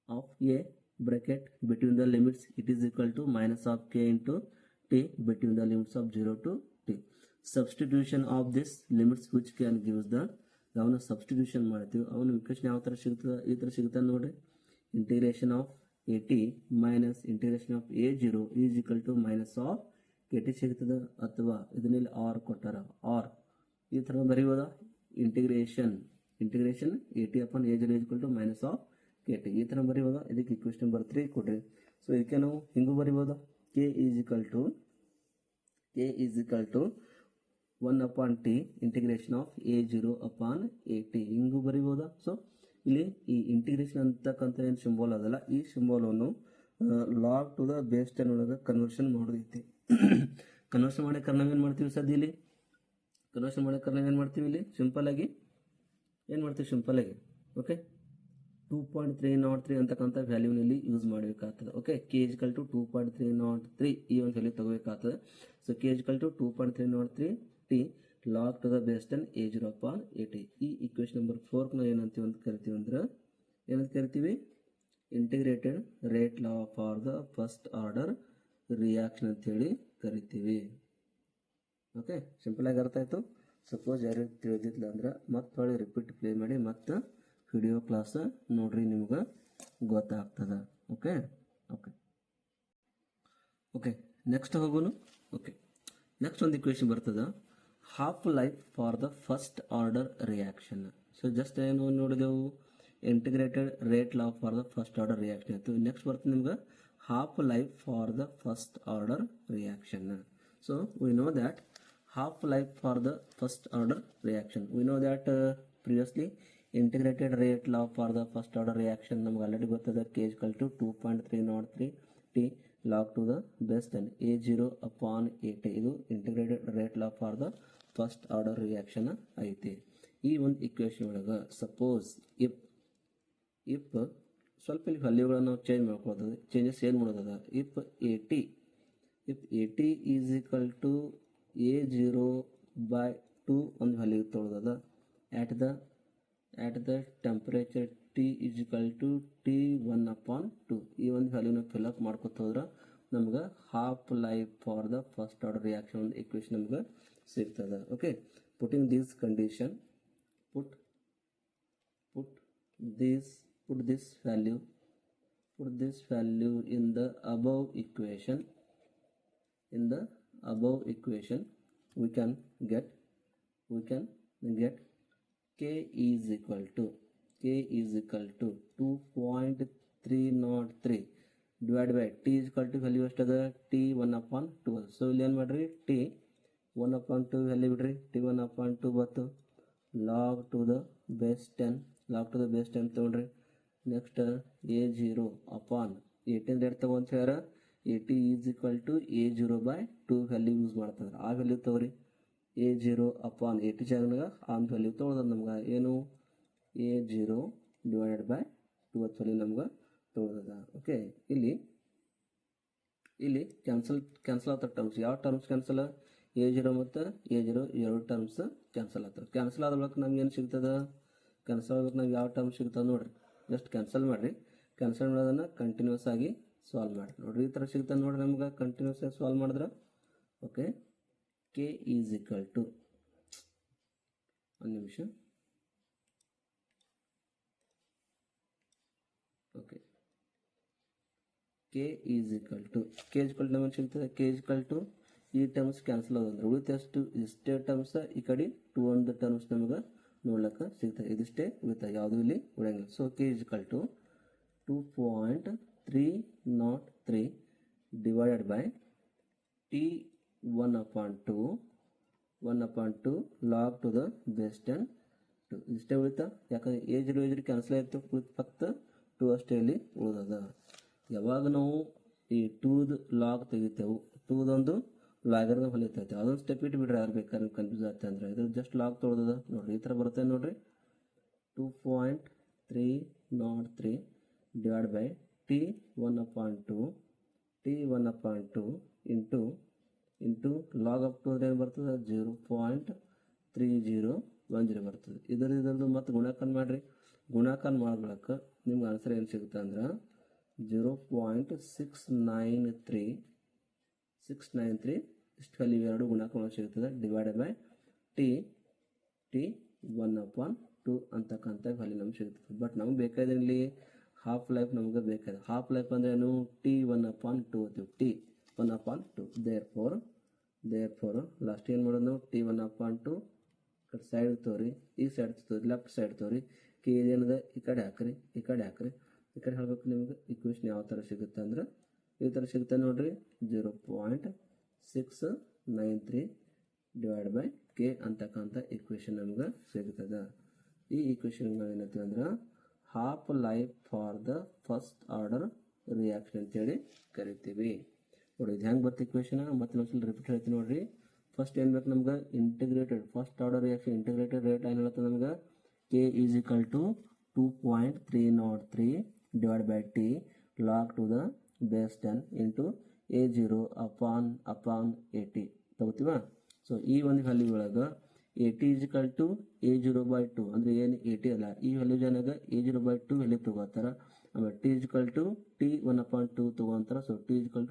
of a bracket between the limits it is equal to minus of k into t between the limits of 0 to t. Substitution of this limits which can gives the ಅವನ್ನ ಸಬ್ಸ್ಟಿಟ್ಯೂಷನ್ ಮಾಡ್ತೀವಿ. ಅವನ equation ಯಾವ ಥರ ಸಿಗ್ತದೆ, ಈ ಥರ ಸಿಗ್ತದೆ ನೋಡ್ರಿ. Integration of A T minus integration of A zero is equal to minus of K T ಸಿಗ್ತದೆ. ಅಥವಾ ಇದನ್ನೆಲ್ಲಿ ಆರ್ ಕೊಟ್ಟಾರ, ಆರ್ ಈ ಥರ ಬರೀಬೋದಾ, integration A T upon A zero is equal to minus of K T, ಈ ಥರ ಬರೀಬೋದಾ. ಇದಕ್ಕೆ ಇಕ್ವೇಷನ್ ನಂಬರ್ 3 ಕೊಡ್ರಿ. ಸೊ ಇದಕ್ಕೆ ನಾವು ಹಿಂಗೂ ಬರೀಬೋದಾ, K is equal to 1 upon T integration of A zero upon A T, ಹಿಂಗೂ ಬರೀಬೋದಾ. ಸೊ ಇಲ್ಲಿ ಈ ಇಂಟಿಗ್ರೇಷನ್ ಅಂತಕ್ಕಂಥ ಏನು ಸಿಂಬಲ್ ಅದಲ್ಲ, ಈ ಸಿಂಬಲನ್ನು ಲಾಗ್ ಟು ದ ಬೇಸ್ 10 ಒಳಗೆ ಕನ್ವರ್ಷನ್ ಮಾಡೋದೈತಿ. ಕನ್ವರ್ಷನ್ ಮಾಡೋಕೆ ನಾವೇನು ಮಾಡ್ತೀವಿ ಸದ್ಯ ಇಲ್ಲಿ, ಏನು ಮಾಡ್ತೀವಿ ಇಲ್ಲಿ ಸಿಂಪಲ್ ಆಗಿ ಓಕೆ 2.303 ಅಂತಕ್ಕಂಥ ವ್ಯಾಲ್ಯೂನಲ್ಲಿ ಯೂಸ್ ಮಾಡಬೇಕಾಗ್ತದೆ. Okay, K is equal to 2.303 ಈ ಒಂದು ವ್ಯಾಲ್ಯೂ ತಗೋಬೇಕಾಗ್ತದೆ. So K is equal to 2.303 T log to the base 10 A zero upon A T. ಈ ಇಕ್ವೇಷನ್ ನಂಬರ್ 4 ನಾವು ಏನಂತ ಕರಿತೀವಿ integrated rate law for the first order reaction ಅಂತೇಳಿ ಕರಿತೀವಿ. Okay, simple ಆಗಿ ಅರ್ಥ ಆಯಿತು. ಸಪೋಸ್ ಯಾರು ತಿಳಿದಿಲ್ಲ ಅಂದ್ರೆ ಮತ್ತೆ ರಿಪೀಟ್ ಪ್ಲೇ ಮಾಡಿ ಮತ್ತೆ ವಿಡಿಯೋ ಕ್ಲಾಸ್ ನೋಡ್ರಿ, ನಿಮ್ಗೆ ಗೊತ್ತಾಗ್ತದೆ. ಓಕೆ ನೆಕ್ಸ್ಟ್ ಹೋಗೋನು. ನೆಕ್ಸ್ಟ್ ಒಂದು ಇಕ್ವೇಷನ್ ಬರ್ತದೆ, half life for the first order reaction. So just ಏನು ನೋಡಿದೆವು, integrated rate law for the first order reaction ಆಯಿತು. ನೆಕ್ಸ್ಟ್ ಬರ್ತದೆ ನಿಮ್ಗೆ half life for the first order reaction. So we know that half life for the first order reaction. We know that previously integrated rate law for the first order reaction ನಮಗೆ already ಗೊತ್ತದೆ. k is equal to 2.303 t log to the base 10 a0 upon at. ಇದು integrated rate law for the first order reaction ಐತಿ. ಈ ಒಂದು equation ಒಳಗೆ suppose if ಸ್ವಲ್ಪ ಇಲ್ಲಿ ವ್ಯಾಲ್ಯೂಗಳನ್ನು ನಾವು ಚೇಂಜ್ ಮಾಡ್ಕೊಳ್ತದೆ, ಚೇಂಜಸ್ ಏನು ಮಾಡೋದದ, if A T is equal to A0/2 ಒಂದು ವ್ಯಾಲ್ಯೂ ತೊಗೊಳೋದ at the temperature T is equal to T1/2. ಈ ಒಂದು ವ್ಯಾಲ್ಯೂನ ಫಿಲ್ಅಪ್ ಮಾಡ್ಕೊತ ಹೋದ್ರೆ ನಮ್ಗೆ half life for the first order reaction ಒಂದು ಇಕ್ವೇಷನ್ ನಮ್ಗೆ ಸಿಗ್ತದೆ. Okay, putting this condition, put this value in the above equation. We can get k is equal to 2.303 divided by t is equal to value ಎಷ್ಟದ t1/2. So ಇಲ್ಲಿ ಏನು ಮಾಡ್ರಿ, t1/2 value ಬಿಡ್ರಿ, t1/2 ಬತ್ತು log to the base 10 ತೊಗೊಂಡ್ರಿ. Next a0 upon 18 rate ತಗೊಂತ ಹೇಳ್ಯಾರ, a t is equal to a0/2 value use ಮಾಡ್ತಂದ್ರೆ ಆ value ತಗೋರಿ. a0 ಅಪಾನ್ 80 ಜಾಗನಾಗ ಆ ವ್ಯಾಲ್ಯೂ ತೊಗೊಳೋದು ನಮ್ಗೆ ಏನು a0 ಡಿವೈಡೆಡ್ ಬೈ 2 ವ್ಯಾಲ್ಯೂ ನಮ್ಗೆ ತೊಗೊಳೋದ. ಓಕೆ, ಇಲ್ಲಿ ಕ್ಯಾನ್ಸಲ್ ಆಗ್ತದೆ ಟರ್ಮ್ಸ್. ಯಾವ ಟರ್ಮ್ಸ್ ಕ್ಯಾನ್ಸಲ್, a0 ಮತ್ತು a0 ಎರಡು ಟರ್ಮ್ಸ್ ಕ್ಯಾನ್ಸಲ್ ಆಗ್ತವೆ. ಕ್ಯಾನ್ಸಲ್ ಆದ ಬಳಿಕ ನಮ್ಗೆ ಏನು ಸಿಗ್ತದೆ, ನಮ್ಗೆ ಯಾವ ಟರ್ಮ್ ಸಿಗ್ತದೆ ನೋಡ್ರಿ, ಜಸ್ಟ್ ಕ್ಯಾನ್ಸಲ್ ಮಾಡಿರಿ. ಕ್ಯಾನ್ಸಲ್ ಮಾಡೋದನ್ನು ಕಂಟಿನ್ಯೂಸ್ ಆಗಿ ಸಾಲ್ವ್ ಮಾಡಿ ನೋಡ್ರಿ, ಈ ಥರ ಸಿಗ್ತದೆ ನೋಡ್ರಿ ನಮ್ಗೆ ಕಂಟಿನ್ಯೂಸ್ ಆಗಿ ಸಾಲ್ವ್ ಮಾಡಿದ್ರೆ. Okay, K is equal to ಒಂದು ನಿಮಿಷ. Okay, K is equal to ನಮಗೆ ಸಿಗ್ತದೆ, ಕೆ ಈಸ್ ಈಕ್ವಲ್ ಟು ಈ ಟರ್ಮ್ಸ್ ಕ್ಯಾನ್ಸಲ್ ಆದಂದ್ರೆ ಉಳಿತಷ್ಟು ಇಷ್ಟೇ ಟರ್ಮ್ಸ್, ಈ ಕಡೆ 2 ಒಂದು ಟರ್ಮ್ಸ್ ನಮಗೆ ನೋಡ್ಲಿಕ್ಕೆ ಸಿಗ್ತದೆ. ಇದಿಷ್ಟೇ ಉಳಿತಾಯ, ಯಾವುದೂ ಇಲ್ಲಿ ಉಳಿಯಂಗಿಲ್ಲ. So K is equal to 2.303 divided by T1/2 log to the base 10 2 ಇಷ್ಟೇ ಉಳಿತಾ. ಯಾಕಂದರೆ a0 ಕ್ಯಾನ್ಸಲ್ ಆಯಿತು, ಫಕ್ತ 2 ಅಷ್ಟೇ ಇಲ್ಲಿ ಉಳಿದದ. ಯಾವಾಗ ನಾವು ಈ 2ದು ಲಾಗ್ ತೆಗಿತೇವೆ, 2ದೊಂದು ಲಾಗರ್ನ ಹೊಲಿತೈತೆ, ಅದೊಂದು ಸ್ಟೆಪ್ ಇಟ್ಟು ಬಿಡ್ರಿ, ಯಾರು ಬೇಕಾದ್ರೆ ಕನ್ಫ್ಯೂಸ್ ಆಗ್ತದೆ ಅಂದರೆ ಇದು ಜಸ್ಟ್ ಲಾಗ್ ತೊಗೊಳೋದ ನೋಡ್ರಿ, ಈ ಥರ ಬರುತ್ತೆ ನೋಡ್ರಿ. 2.303 divided by T1/2 into log of two ಅಂದ್ರೆ ಏನು ಬರ್ತದೆ 0.3010 ಬರ್ತದೆ. ಇದರದ್ದು ಮತ್ತು ಗುಣಾಕಾರ ಮಾಡಿರಿ. ಗುಣಾಕಾರ ಮಾಡ್ಬೇಕು ನಿಮ್ಗೆ ಆನ್ಸರ್ ಏನು ಸಿಗುತ್ತೆ ಅಂದ್ರೆ 0.693 ಇಷ್ಟು ವ್ಯಾಲ್ಯೂ ಎರಡು ಗುಣಾಕಾರ ಸಿಗುತ್ತದೆ ಡಿವೈಡೆಡ್ ಬೈ ಟಿ 1/2 ಅಂತಕ್ಕಂಥ ವ್ಯಾಲ್ಯೂ ನಮ್ಗೆ ಸಿಗುತ್ತದೆ. ಬಟ್ ನಮ್ಗೆ ಬೇಕಾದ್ರೆ ಇಲ್ಲಿ ಹಾಫ್ ಲೈಫ್ ನಮ್ಗೆ ಬೇಕಾದ್ರೆ ಹಾಫ್ ಲೈಫ್ ಅಂದ್ರೆ ಏನು T1/2 ಅಂತೀವಿ. T1/2 ದೇರ್ಫೋರ್ ಲಾಸ್ಟ್ ಏನು ಮಾಡೋದು ನಾವು T1/2 ಸೈಡ್ ತೋರಿ ಈ ಸೈಡ್ ತೋರಿ ಲೆಫ್ಟ್ ಸೈಡ್ ತೋರಿ ಕೆ ಏನದ ಈ ಕಡೆ ಹಾಕ್ರಿ ಈ ಕಡೆ ಹೇಳ್ಬೇಕು ನಿಮ್ಗೆ ಇಕ್ವೇಶನ್ ಯಾವ ಥರ ಸಿಗುತ್ತೆ ಅಂದ್ರೆ ಈ ಥರ ಸಿಗುತ್ತೆ ನೋಡ್ರಿ 0.693 ಡಿವೈಡ್ ಬೈ ಕೆ ಅಂತಕ್ಕಂಥ ಇಕ್ವೇಶನ್ ನಮ್ಗೆ ಸಿಗುತ್ತದೆ. ಈ ಇಕ್ವೇಶನ್ ಏನಂತೀವಿ ಅಂದ್ರೆ half life for the first order reaction ಅಂತೇಳಿ ಕರಿತೀವಿ. ನೋಡಿ ಇದು ಹೆಂಗೆ ಬರ್ತು ಇಕ್ವೇಶನ್ ಮತ್ತೆ ಇನ್ನೊಂದ್ಸಲ ರಿಪೀಟ್ ಹೇಳ್ತೀನಿ ನೋಡ್ರಿ. ಫಸ್ಟ್ ಏನು ಬೇಕು ನಮ್ಗೆ integrated first order reaction integrated rate ಏನು ಹೇಳುತ್ತೆ ನಮ್ಗೆ K is equal to 2.303 divide by T log to the base 10 into A0 upon 80 ತಗೋತೀವ. ಸೊ ಈ ಒಂದು ವ್ಯಾಲ್ಯೂ ಒಳಗೆ AT is equal to A0/2 ಅಂದ್ರೆ ಏನು 80 ಅಲ್ಲ ಈ ವ್ಯಾಲ್ಯೂ ಜನಾಗ A0/2 ವ್ಯಾಲ್ಯೂ ತಗೋತಾರ. ಆಮೇಲೆ T is equal to T1/2 ತಗೋಂತಾರ. So T is equal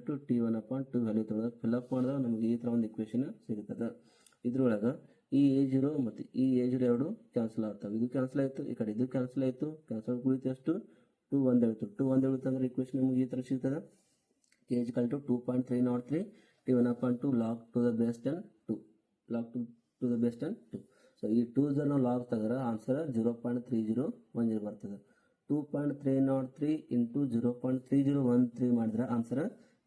to T1/2 value ತಗೋದಾಗ ಫಿಲ್ಅಪ್ ಮಾಡಿದಾಗ ನಮಗೆ ಈ ಥರ ಒಂದು ಇಕ್ವೇಶನ್ ಸಿಗುತ್ತದೆ. ಇದ್ರೊಳಗೆ ಈ A0 ಮತ್ತು ಈ A0 ಎರಡು ಕ್ಯಾನ್ಸಲ್ ಆಗ್ತವೆ. ಇದು ಕ್ಯಾನ್ಸಲ್ ಆಯಿತು ಈ ಕಡೆ ಇದು ಕ್ಯಾನ್ಸಲ್ ಆಯಿತು ಕ್ಯಾನ್ಸಲ್ ಕುಳಿತು ಎಷ್ಟು 2 ಒಂದೇ ಉಳಿತು 2 ಒಂದೇ ಉಳಿತು ಅಂದ್ರೆ ಇಕ್ವೇಶನ್ ನಮಗೆ ಈ ಥರ ಸಿಗ್ತದೆ K is equal to 2.303 T1/2 log to the base 10 2 log to the base 10 2. So ಈ 2 ನಾವು ಲಾಗ್ ತೆಗೆದ್ರೆ ಆನ್ಸರ್ 0.3010 ಬರ್ತದೆ. 2.303 ಇಂಟು 0.3013 ಮಾಡಿದ್ರೆ ಆನ್ಸರ್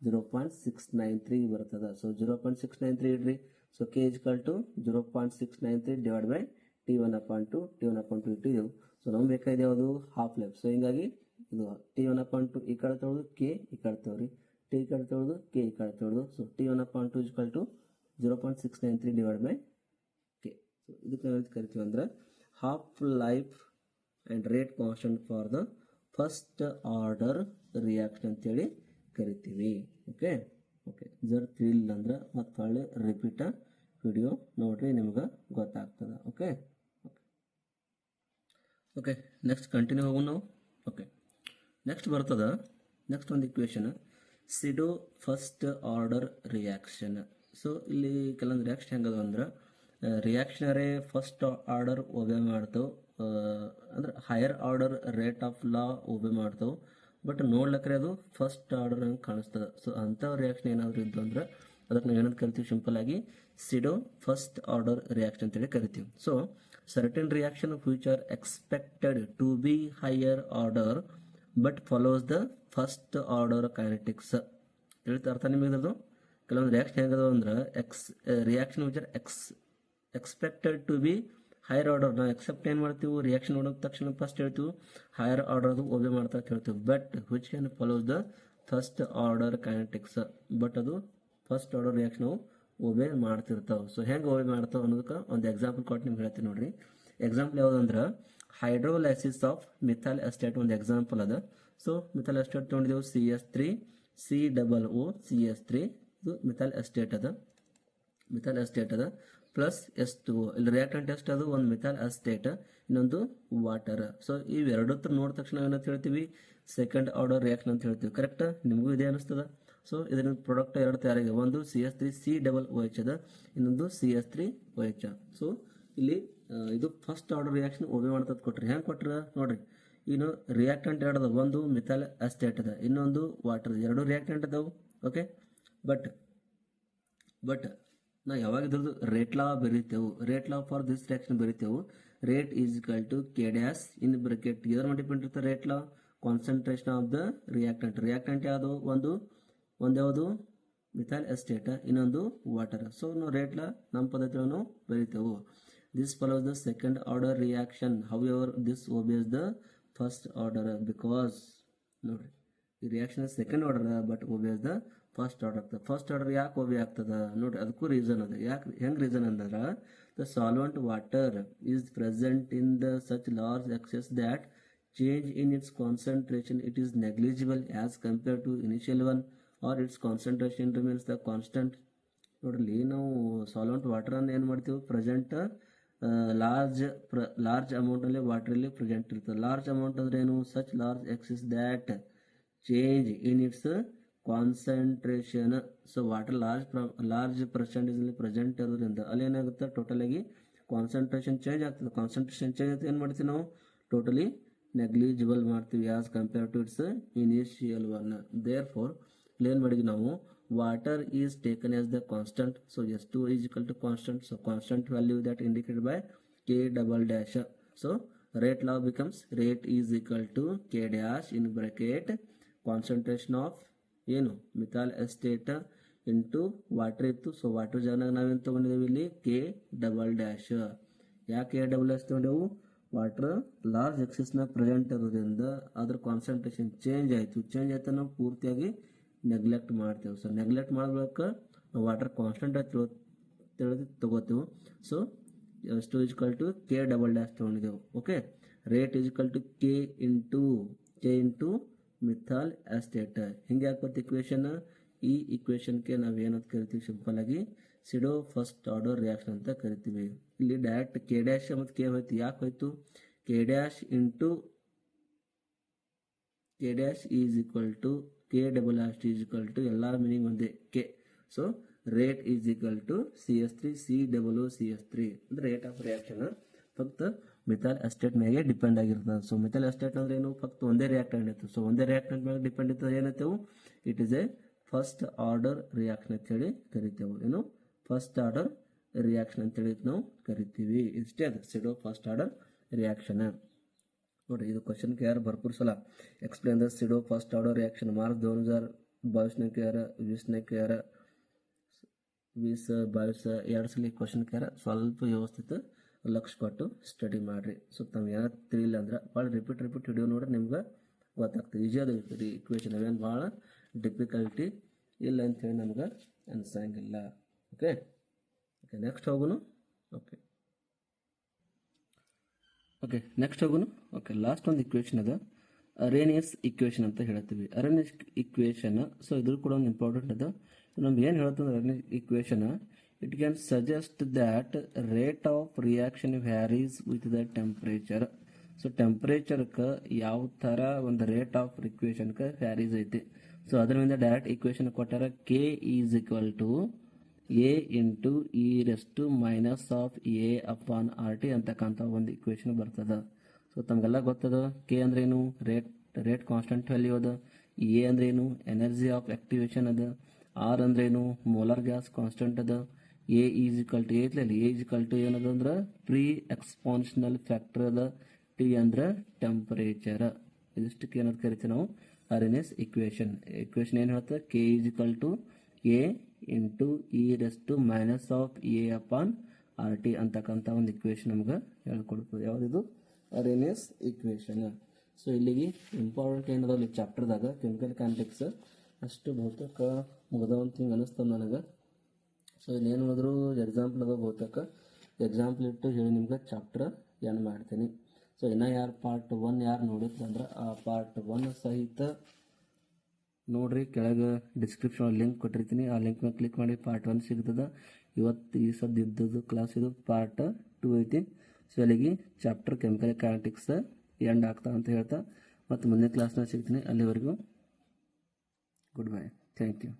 0.693 ಬರ್ತದೆ. ಸೊ 0.693 ಇಡ್ರಿ. So K is equal to 0.693 divide by T1/2 ಇಟ್ಟಿದ್ದೆವು. ಸೊ ನಮ್ಗೆ ಬೇಕಾಗಿದೆ ಯಾವುದು ಹಾಫ್ ಲೈಫ್. ಸೊ ಹಿಂಗಾಗಿ ಇದು T1/2 ಈ ಕಡೆ ತೊಗೊಳೋದು ಕೆ ಈ ಕಡೆ ತೊಗೊಳ್ರಿ T ಈ ಕಡೆ ತೊಗೊಳೋದು ಕೆ ಈ ಕಡೆ ತೊಗೊಳೋದು. So T1/2 is equal to 0.693 divide by K. So ಇದಕ್ಕೆ ನಾವು ಕರಿತೀವಿ ಅಂದ್ರೆ half life and rate constant for the first order reaction ಅಂತೇಳಿ ಕರಿತೀವಿ. ಓಕೆ ಜರ್ ತಿಳಿಲ್ಲ ಅಂದ್ರೆ ಮತ್ತೆ ಒಳ್ಳೆ ರಿಪೀಟ ವಿಡಿಯೋ ನೋಡ್ರಿ ನಿಮ್ಗೆ ಗೊತ್ತಾಗ್ತದೆ. ಓಕೆ ನೆಕ್ಸ್ಟ್ ಕಂಟಿನ್ಯೂ ಹೋಗೋಣ ನಾವು. ಓಕೆ ನೆಕ್ಸ್ಟ್ ಬರ್ತದ ನೆಕ್ಸ್ಟ್ ಒಂದು equation pseudo first order reaction. So ಇಲ್ಲಿ ಕೆಲವೊಂದು ರಿಯಾಕ್ಷನ್ ಹೆಂಗದ ಅಂದ್ರೆ ರಿಯಾಕ್ಷನರೇ ಫಸ್ಟ್ ಆರ್ಡರ್ ಒಬೆ ಮಾಡ್ತಾವೆ ಅಂದ್ರೆ higher order rate of law ಒಬೆ ಮಾಡ್ತಾವೆ. ಬಟ್ ನೋಡ್ಲಕ್ರೆ ಅದು ಫಸ್ಟ್ ಆರ್ಡರ್ ಹಂಗೆ ಕಾಣಿಸ್ತದೆ. ಸೊ ಅಂಥ ರಿಯಾಕ್ಷನ್ ಏನಾದರೂ ಇದ್ದು ಅಂದ್ರೆ ಅದಕ್ಕೆ ನಾವು ಏನಂತ ಕರಿತೀವಿ ಸಿಂಪಲ್ ಆಗಿ ಸಿಡೋ ಫಸ್ಟ್ ಆರ್ಡರ್ ರಿಯಾಕ್ಷನ್ ಅಂತೇಳಿ ಕರಿತೀವಿ. So certain reaction which are expected to be higher order but follows the first order kinetics. ತಿಳಿತ ಅರ್ಥ ನಿಮಗೆ ಅದು ಕೆಲವೊಂದು ರಿಯಾಕ್ಷನ್ ಹೆಂಗದ ಅಂದ್ರೆ reaction which are expected to be higher order. ನಾವು ಎಕ್ಸೆಪ್ಟ್ ಏನು ಮಾಡ್ತೀವಿ ರಿಯಾಕ್ಷನ್ ನೋಡಿದ ತಕ್ಷಣ ಫಸ್ಟ್ ಹೇಳ್ತೀವಿ ಹೈಯರ್ ಆರ್ಡರ್ ಅದು ಒಬೆ ಮಾಡ್ತಾ ಅಂತ ಹೇಳ್ತೀವಿ. But which can follows the first order kinetics. But ಅದು ಫಸ್ಟ್ ಆರ್ಡರ್ ರಿಯಾಕ್ಷನ್ ಒಬೆ ಮಾಡ್ತಿರ್ತಾವೆ. ಸೊ ಹೆಂಗೆ ಒಬೆ ಮಾಡ್ತಾವೆ ಅನ್ನೋದಕ್ಕೆ ಒಂದು ಎಕ್ಸಾಂಪಲ್ ಕೊಟ್ಟು ನಿಮ್ಗೆ ಹೇಳ್ತೀನಿ ನೋಡ್ರಿ. ಎಕ್ಸಾಂಪಲ್ ಯಾವುದಂದ್ರೆ ಹೈಡ್ರೋಲೈಸಿಸ್ ಆಫ್ ಮಿಥೈಲ್ ಎಸ್ಟೇಟ್ ಒಂದು ಎಕ್ಸಾಂಪಲ್ ಅದ. ಸೊ ಮಿಥೈಲ್ ಎಸ್ಟೇಟ್ ತೊಗೊಂಡಿದ್ದೆವು CH3 COO CH3 ಇದು ಮಿಥೈಲ್ ಎಸ್ಟೇಟ್ ಅದ ಪ್ಲಸ್ S2O. ಇಲ್ಲಿ ರಿಯಾಕ್ಟೆಂಟ್ ಎಷ್ಟು ಅದು ಒಂದು ಮಿಥೈಲ್ ಎಸ್ಟೇಟ್ ಇನ್ನೊಂದು ವಾಟರ್. ಸೊ ಇವೆರಡು ನೋಡಿದ ತಕ್ಷಣ ಏನಂತ ಹೇಳ್ತೀವಿ ಸೆಕೆಂಡ್ ಆರ್ಡರ್ ರಿಯಾಕ್ಷನ್ ಅಂತ ಹೇಳ್ತೀವಿ. ಕರೆಕ್ಟ್ ನಿಮಗೂ ಇದೇ ಅನಿಸ್ತದ. ಸೊ ಇದರ ಪ್ರಾಡಕ್ಟ್ ಎರಡು ತಯಾರಾಗಿದೆ. ಒಂದು CH3 COOH ಅದ ಇನ್ನೊಂದು CH3OH. ಸೊ ಇಲ್ಲಿ ಇದು ಫಸ್ಟ್ ಆರ್ಡರ್ ರಿಯಾಕ್ಷನ್ ಒಬೆ ಮಾಡ್ತದ ಕೊಟ್ರಿ. ಹೆಂಗೆ ಕೊಟ್ರ ನೋಡ್ರಿ. ಇನ್ನು ರಿಯಾಕ್ಟೆಂಟ್ ಎರಡು ಅದ ಒಂದು ಮಿಥೈಲ್ ಎಸ್ಟೇಟ್ ಅದ ಇನ್ನೊಂದು ವಾಟರ್ ಎರಡು ರಿಯಾಕ್ಟೆಂಟ್ ಅದಾವು. ಓಕೆ ಬಟ್ ನಾವು ಯಾವಾಗ ಇದ್ರದ್ದು ರೇಟ್ ಲಾ ಬರೀತೇವೆ rate law for this reaction ಬರೀತೇವೆ rate is equal to K dash in bracket ಇದರ ಡಿಪೆಂಡ್ ಇರ್ತದೆ rate law concentration of the reactant ಯಾವುದು ಒಂದು ಯಾವುದು ಮಿಥೈಲ್ ಎಸ್ಟೇಟ್ ಇನ್ನೊಂದು ವಾಟರ್. ಸೊ ನಾವು ರೇಟ್ ಲಾ ನಮ್ಮ ಪದ್ಧತಿಯನ್ನು ಬರೀತೇವೆ. This follows the second order reaction however this obeys the first order because ನೋಡ್ರಿ ಈ reaction second order but obeys the first order ಆಗ್ತದೆ. ಫಸ್ಟ್ ಆರ್ಡರ್ ಯಾಕೆ ಒಬೆ ಆಗ್ತದ ನೋಡ್ರಿ ಅದಕ್ಕೂ ರೀಸನ್ ಅದ. ಹೆಂಗೆ ರೀಸನ್ ಅಂದ್ರೆ the solvent water is present in the such large excess that change in its concentration it is negligible as compared to initial one, or its concentration remains the constant. ನೋಡ್ರಿ ನಾವು solvent water ಅನ್ನು ಏನು ಮಾಡ್ತೀವಿ, present large ಅಮೌಂಟಲ್ಲಿ ವಾಟ್ರಲ್ಲಿ present ಇರ್ತದೆ. Large amount ಅಂದ್ರೆ ಏನು, such large excess that change in its concentration. So water large ಪರ್ಸೆಂಟೇಜಲ್ಲಿ ಪ್ರೆಸೆಂಟ್ ಇರೋದ್ರಿಂದ ಅಲ್ಲಿ ಏನಾಗುತ್ತೆ, ಟೋಟಲ್ ಆಗಿ ಕಾನ್ಸಂಟ್ರೇಷನ್ ಚೇಂಜ್ ಆಗ್ತದೆ. ಕಾನ್ಸಂಟ್ರೇಷನ್ ಚೇಂಜ್ ಆಗುತ್ತೆ, ಏನು ಮಾಡ್ತೀವಿ ನಾವು, ಟೋಟಲಿ ನೆಗ್ಲಿಜಿಬಲ್ ಮಾಡ್ತೀವಿ as compare to its initial one. Therefore ಏನು ಮಾಡಿದ್ವಿ ನಾವು, water is taken as the constant, so S2 is equal to constant, so constant value that indicated by K double dash. So rate law becomes rate is equal to K dash in bracket concentration of ಏನು methyl acetate into water ಇತ್ತು. So water ಜಾಗ ನಾವೇನು ತೊಗೊಂಡಿದ್ದೀವಿ ಇಲ್ಲಿ, K double dash. ಯಾಕೆ K double dash ತೊಗೊಂಡೆವು, water large ಎಕ್ಸಿಸ್ನ present ಇರೋದ್ರಿಂದ ಅದ್ರ ಕಾನ್ಸಂಟ್ರೇಷನ್ ಚೇಂಜ್ ಆಯಿತು. ಚೇಂಜ್ ಆಯ್ತು ನಾವು ಪೂರ್ತಿಯಾಗಿ ನೆಗ್ಲೆಕ್ಟ್ ಮಾಡ್ತೇವೆ. ಸೊ ನೆಗ್ಲೆಕ್ಟ್ ಮಾಡ್ಬೇಕು, ವಾಟರ್ ಕಾನ್ಸ್ಟೆಂಟ್ ಆಗಿ ತಿಳಿದು ತಗೋತೇವೆ. ಸೊ ಎಷ್ಟು equal to K double dash ತೊಗೊಂಡಿದ್ದೆವು. Okay, rate equal to K into methyl acetate. ಹಿಂಗೆ ಹಾಕ್ಬಾರ್ದು ಇಕ್ವೇಶನ್. ಈ ಇಕ್ವೇಶನ್ಗೆ ನಾವು ಏನಂತ ಕರಿತೀವಿ, ಸಿಂಪಲ್ ಆಗಿ ಸಿಡೋ ಫಸ್ಟ್ ಆರ್ಡರ್ ರಿಯಾಕ್ಷನ್ ಅಂತ ಕರಿತೀವಿ. ಇಲ್ಲಿ ಡೈರೆಕ್ಟ್ ಕೆ ಡ್ಯಾಶ್ ಮತ್ತು ಕೆ ಹೋಯ್ತು. ಯಾಕೆ ಹೋಯ್ತು, K dash into K dash is equal to K double dash is equal to ಎಲ್ಲ ಮೀನಿಂಗ್ ಒಂದೇ K. So rate is equal to CS3 C=CS3 ಅಂದ್ರೆ ರೇಟ್ ಆಫ್ ರಿಯಾಕ್ಷನ್ ಫಕ್ತ ಮಿಥಾಲ್ ಎಸ್ಟೇಟ್ ಮೇಲೆ depend ಆಗಿರ್ತದೆ. ಸೊ ಮಿಥಾಲ್ ಎಸ್ಟೇಟ್ ಅಂದ್ರೆ ಏನು, ಫಕ್ತ ಒಂದೇ reactant ಇತ್ತು. ಸೊ ಒಂದೇ ರಿಯಾಕ್ಟೆಂಟ್ ಮೇಲೆ ಡಿಪೆಂಡ್ ಇರ್ತದೆ, ಏನೈತೆವು, it is a first order reaction ಅಂತೇಳಿ ಕರಿತೇವೆ. ಏನು, ಫಸ್ಟ್ ಆರ್ಡರ್ ರಿಯಾಕ್ಷನ್ ಅಂತೇಳಿ ನಾವು ಕರಿತೀವಿ. ಇಷ್ಟೇ ಅದು ಸಿಡೋ ಫಸ್ಟ್ ಆರ್ಡರ್ ರಿಯಾಕ್ಷನ್. ನೋಡಿರಿ, ಇದು ಕ್ವಶನ್ ಯಾರು ಭರ್ಪೂರ್ ಸಲ explain the pseudo first order reaction March 2022 ಕ್ಯಾರ 20 ಕ್ಯಾರ 2022 ಎರಡು ಸಲ ಕ್ವಶನ್ ಕ್ಯಾರ ಸ್ವಲ್ಪ ವ್ಯವಸ್ಥಿತ ಲಕ್ಷ ಕೊಟ್ಟು ಸ್ಟಡಿ ಮಾಡಿರಿ. ಸೊ ತಾವು ಏನಾರು ತಿಳಿಲ್ಲ ಅಂದ್ರೆ ಭಾಳ ರಿಪೀಟ್ ವಿಡಿಯೋ ನೋಡ್ರಿ, ನಿಮ್ಗೆ ಗೊತ್ತಾಗ್ತದೆ. ಈಜಿ ಅದು ಇರ್ತದೆ ಇಕ್ವೇಶನ್, ಅವೇನು ಭಾಳ ಡಿಫಿಕಲ್ಟಿ ಇಲ್ಲ ಅಂಥೇಳಿ ನಮ್ಗೆ ಅನ್ಸಂಗಿಲ್ಲ. ಓಕೆ, ನೆಕ್ಸ್ಟ್ ಹೋಗೋನು. ಓಕೆ ನೆಕ್ಸ್ಟ್ ಹೋಗೋನು. ಓಕೆ, ಲಾಸ್ಟ್ ಒಂದು ಇಕ್ವೇಶನ್ ಅದ, ಅರೇನಿಯಸ್ ಇಕ್ವೇಶನ್ ಅಂತ ಹೇಳ್ತೀವಿ. ಅರೇನಿಯಸ್ ಇಕ್ವೇಶನ್, ಸೊ ಇದ್ರ ಕೂಡ ಒಂದು ಇಂಪಾರ್ಟೆಂಟ್ ಅದ. ನಮ್ಗೆ ಏನು ಹೇಳ್ತಂದ್ರೆ Arrhenius equation, it can suggest that rate of reaction varies with the temperature. So ಟೆಂಪ್ರೇಚರ್ಗೆ ಯಾವ ಥರ ಒಂದು ರೇಟ್ ಆಫ್ ಇಕ್ವೇಶನ್ಗೆ ವ್ಯಾರೀಸ್ ಐತಿ. ಸೊ ಅದರಿಂದ ಡೈರೆಕ್ಟ್ ಇಕ್ವೇಶನ್ ಕೊಟ್ಟಾರ, K is equal to A into E raise to minus of A upon R T ಅಂತಕ್ಕಂಥ ಒಂದು equation ಬರ್ತದೆ. ಸೊ ತಮಗೆಲ್ಲ ಗೊತ್ತದ, ಕೆ ಅಂದ್ರೆ ಏನು, ರೇಟ್ ಕಾನ್ಸ್ಟೆಂಟ್ ವ್ಯಾಲ್ಯೂ ಅದ. ಎ ಅಂದ್ರೆ ಏನು, ಎನರ್ಜಿ ಆಫ್ ಆಕ್ಟಿವೇಶನ್ ಅದ. ಆರ್ ಅಂದ್ರೆ ಏನು, ಮೋಲಾರ್ ಗ್ಯಾಸ್ ಕಾನ್ಸ್ಟೆಂಟ್ ಅದ. ಎ ಈಸ್ ಈಕ್ವಲ್ ಟು ಏನದ ಅಂದ್ರೆ ಪ್ರೀ ಎಕ್ಸ್ಪಾನ್ಷನಲ್ ಫ್ಯಾಕ್ಟರ್ ಅದ. ಟಿ ಅಂದ್ರೆ ಟೆಂಪರೇಚರ್. ಇದಿಷ್ಟಕ್ಕೆ ಏನಂತ ಕರಿತೀವಿ ನಾವು, ಅರೇನಿಯಸ್ ಇಕ್ವೇಶನ್. ಇಕ್ವೇಶನ್ ಏನು ಹೇಳ್ತದೆ, K is equal to A into E raise to minus of A upon R T ಅಂತಕ್ಕಂಥ ಒಂದು ಇಕ್ವೇಶನ್ ನಮ್ಗೆ ಹೇಳ್ಕೊಡ್ತದೆ. ಯಾವುದಿದು, ಅರೇನಿಯಸ್ ಇಕ್ವೇಶನ್. ಸೊ ಇಲ್ಲಿಗೆ ಇಂಪಾರ್ಟೆಂಟ್ ಏನದ ಇಲ್ಲಿ ಚಾಪ್ಟರ್ದಾಗ ಕೆಮಿಕಲ್ ಕಾಂಟೆಕ್ಸ್ ಅಷ್ಟು ಬಹುತೇಕ ಮುಗ್ದವಂತ ಹಿಂಗೆ ಅನಿಸ್ತದೆ ನನಗೆ. ಸೊ ಇನ್ನೇನು ನೋಡಿದ್ರು ಎಕ್ಸಾಂಪಲ್ ಅದ, ಬಹುತೇಕ ಎಕ್ಸಾಂಪಲ್ ಇಟ್ಟು ಹೇಳಿ ನಿಮ್ಗೆ ಚಾಪ್ಟರ್ ಏನು ಮಾಡ್ತೀನಿ. ಸೊ ಇನ್ನು ಯಾರು ಪಾರ್ಟ್ 1 ಯಾರು ನೋಡಿದ್ರಂದ್ರೆ ಆ ಪಾರ್ಟ್ 1 ಸಹಿತ ನೋಡ್ರಿ, ಕೆಳಗೆ ಡಿಸ್ಕ್ರಿಪ್ಷನ್ ಲಿಂಕ್ ಕೊಟ್ಟಿರ್ತೀನಿ. ಆ ಲಿಂಕ್ ಮೇಲೆ ಕ್ಲಿಕ್ ಮಾಡಿ ಪಾರ್ಟ್ 1 ಸಿಗ್ತದೆ. ಇವತ್ತು ಈ ಸದ್ದು ಇದ್ದದ್ದು ಕ್ಲಾಸ್ ಇದು ಪಾರ್ಟ್ 2 ಐತಿ. ಸೊ ಅಲ್ಲಿಗೆ ಚಾಪ್ಟರ್ ಕೆಮಿಕಲ್ ಕೈನೆಟಿಕ್ಸ್ ಎಂಡ್ ಆಗ್ತಾ ಅಂತ ಹೇಳ್ತಾ ಮತ್ತೆ ಮುಂದಿನ ಕ್ಲಾಸ್ನಾಗ ಸಿಗ್ತೀನಿ. ಅಲ್ಲಿವರೆಗೂ ಗುಡ್ ಬೈ, ಥ್ಯಾಂಕ್ ಯು.